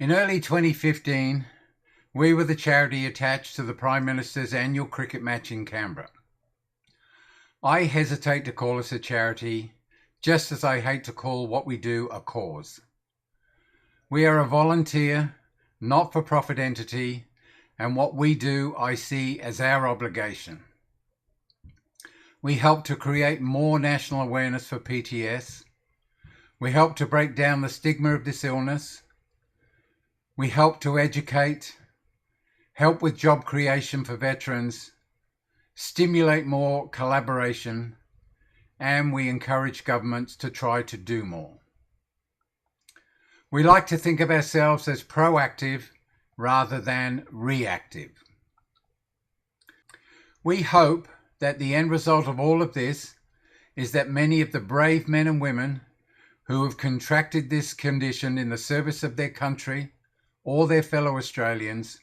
In early 2015, we were the charity attached to the Prime Minister's annual cricket match in Canberra. I hesitate to call us a charity, just as I hate to call what we do a cause. We are a volunteer, not-for-profit entity, and what we do I see as our obligation. We help to create more national awareness for PTS. We help to break down the stigma of this illness. We help to educate, help with job creation for veterans, stimulate more collaboration, and we encourage governments to try to do more. We like to think of ourselves as proactive rather than reactive. We hope that the end result of all of this is that many of the brave men and women who have contracted this condition in the service of their country or their fellow Australians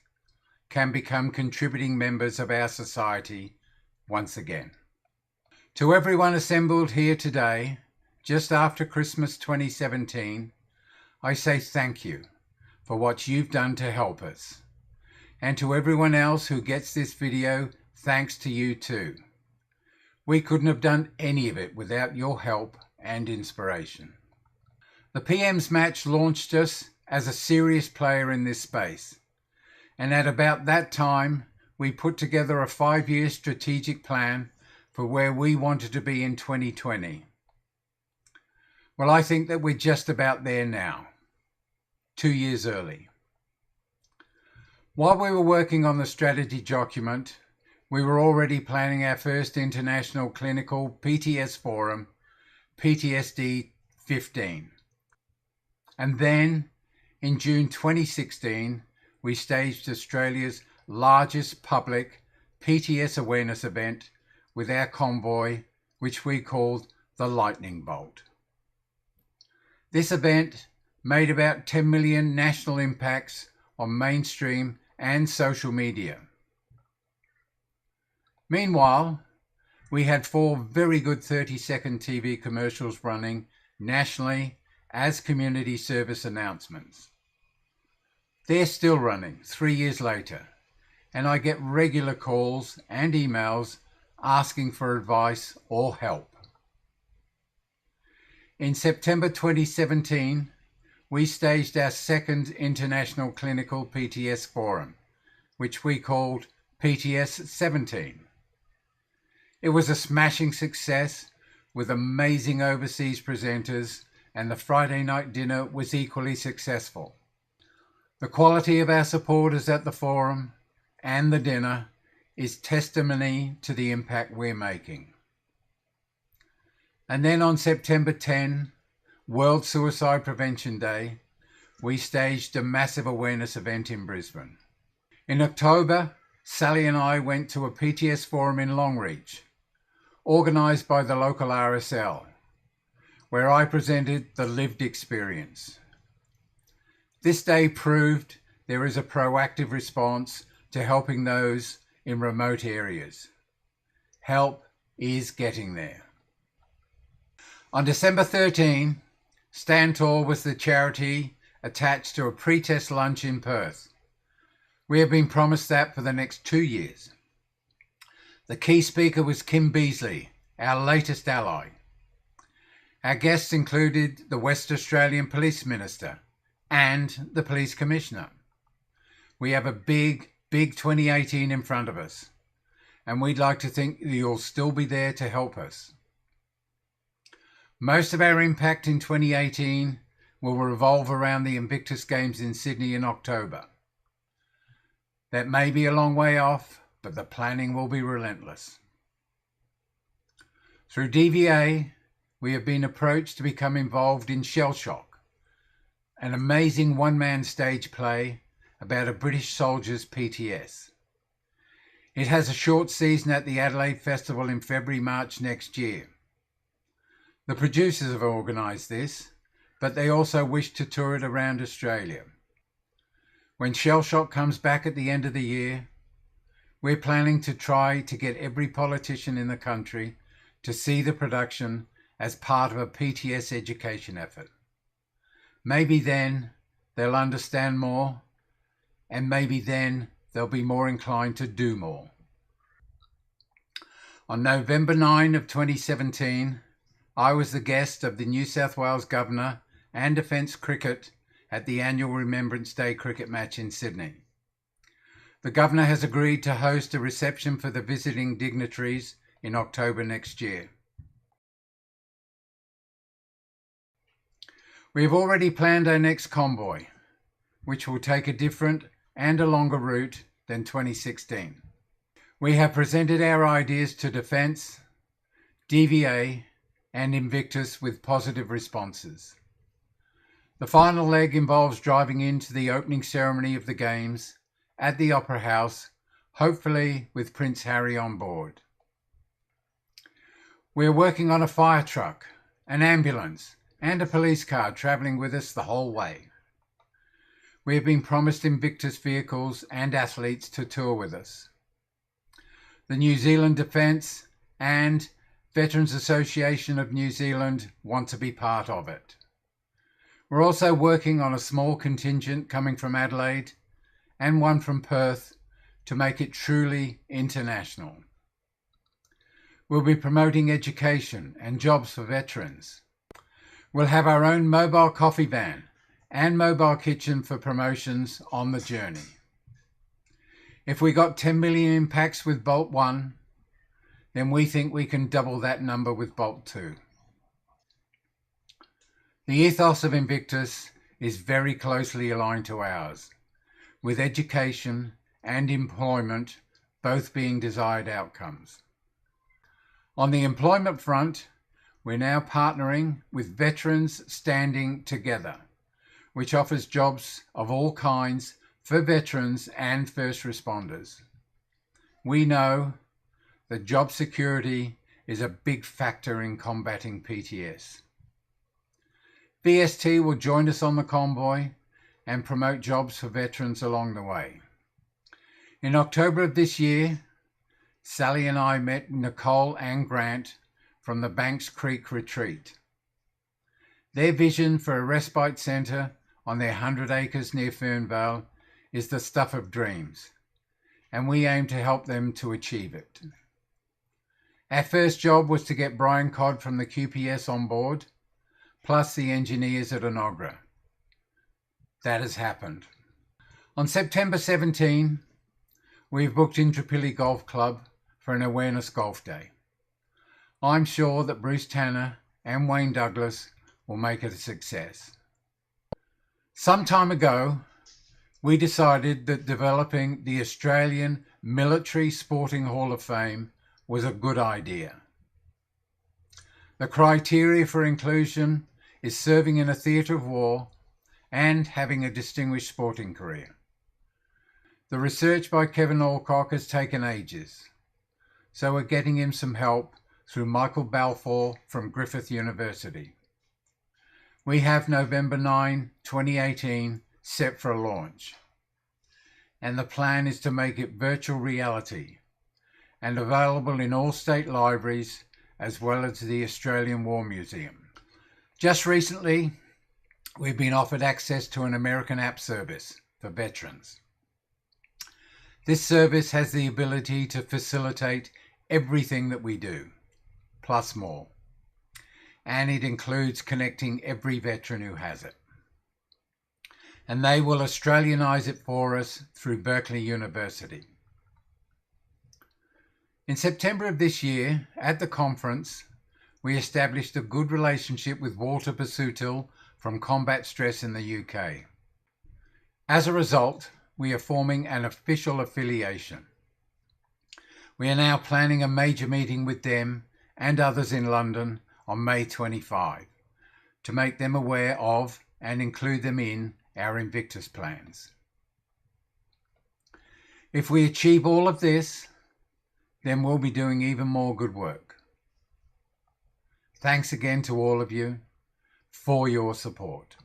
can become contributing members of our society once again. To everyone assembled here today, just after Christmas 2017, I say thank you for what you've done to help us. And to everyone else who gets this video, thanks to you too. We couldn't have done any of it without your help and inspiration. The PM's match launched us as a serious player in this space. And at about that time, we put together a 5-year strategic plan for where we wanted to be in 2020. Well, I think that we're just about there now, 2 years early. While we were working on the strategy document, we were already planning our first international clinical PTS forum, PTSD 15. And then, in June 2016, we staged Australia's largest public PTS awareness event with our convoy, which we called the Lightning Bolt. This event made about 10 million national impacts on mainstream and social media. Meanwhile, we had 4 very good 30-second TV commercials running nationally as community service announcements. They're still running 3 years later, and I get regular calls and emails asking for advice or help. In September 2017, we staged our second International Clinical PTS Forum, which we called PTS 17. It was a smashing success with amazing overseas presenters, and the Friday night dinner was equally successful. The quality of our supporters at the forum and the dinner is testimony to the impact we're making. And then on September 10, World Suicide Prevention Day, we staged a massive awareness event in Brisbane. In October, Sally and I went to a PTS forum in Longreach, organised by the local RSL, where I presented the lived experience. This day proved there is a proactive response to helping those in remote areas. Help is getting there. On December 13, Stand Tall was the charity attached to a pre-test lunch in Perth. We have been promised that for the next 2 years. The key speaker was Kim Beazley, our latest ally. Our guests included the West Australian Police Minister and the Police Commissioner. We have a big 2018 in front of us, and we'd like to think you'll still be there to help us. Most of our impact in 2018 will revolve around the Invictus Games in Sydney in October. That may be a long way off, but the planning will be relentless. Through DVA, we have been approached to become involved in Shell Shock, an amazing one-man stage play about a British soldier's PTS. It has a short season at the Adelaide Festival in February-March next year. The producers have organised this, but they also wish to tour it around Australia. When Shell Shock comes back at the end of the year, we're planning to try to get every politician in the country to see the production as part of a PTS education effort. Maybe then they'll understand more, and maybe then they'll be more inclined to do more. On November 9 of 2017, I was the guest of the New South Wales Governor and Defence Cricket at the annual Remembrance Day cricket match in Sydney. The Governor has agreed to host a reception for the visiting dignitaries in October next year. We have already planned our next convoy, which will take a different and a longer route than 2016. We have presented our ideas to Defence, DVA and Invictus with positive responses. The final leg involves driving into the opening ceremony of the Games at the Opera House, hopefully with Prince Harry on board. We are working on a fire truck, an ambulance and a police car travelling with us the whole way. We have been promised Invictus vehicles and athletes to tour with us. The New Zealand Defence and Veterans Association of New Zealand want to be part of it. We're also working on a small contingent coming from Adelaide and one from Perth to make it truly international. We'll be promoting education and jobs for veterans. We'll have our own mobile coffee van and mobile kitchen for promotions on the journey. If we got 10 million impacts with Bolt 1, then we think we can double that number with Bolt 2. The ethos of Invictus is very closely aligned to ours, with education and employment both being desired outcomes. On the employment front, we're now partnering with Veterans Standing Together, which offers jobs of all kinds for veterans and first responders. We know that job security is a big factor in combating PTS. VST will join us on the convoy and promote jobs for veterans along the way. In October of this year, Sally and I met Nicole and Grant from the Banks Creek Retreat. Their vision for a respite centre on their 100 acres near Fernvale is the stuff of dreams, and we aim to help them to achieve it. Our first job was to get Brian Codd from the QPS on board, plus the engineers at Enogra. That has happened. On September 17, we've booked Intrapilli Golf Club for an awareness golf day. I'm sure that Bruce Tanner and Wayne Douglas will make it a success. Some time ago, we decided that developing the Australian Military Sporting Hall of Fame was a good idea. The criteria for inclusion is serving in a theatre of war and having a distinguished sporting career. The research by Kevin Alcock has taken ages, so we're getting him some help through Michael Balfour from Griffith University. We have November 9, 2018 set for a launch, and the plan is to make it virtual reality and available in all state libraries as well as the Australian War Museum. Just recently, we've been offered access to an American app service for veterans. This service has the ability to facilitate everything that we do, plus more. And it includes connecting every veteran who has it. And they will Australianize it for us through Berkeley University. In September of this year, at the conference, we established a good relationship with Walter Basutil from Combat Stress in the UK. As a result, we are forming an official affiliation. We are now planning a major meeting with them and others in London on May 25 to make them aware of and include them in our Invictus plans. If we achieve all of this, then we'll be doing even more good work. Thanks again to all of you for your support.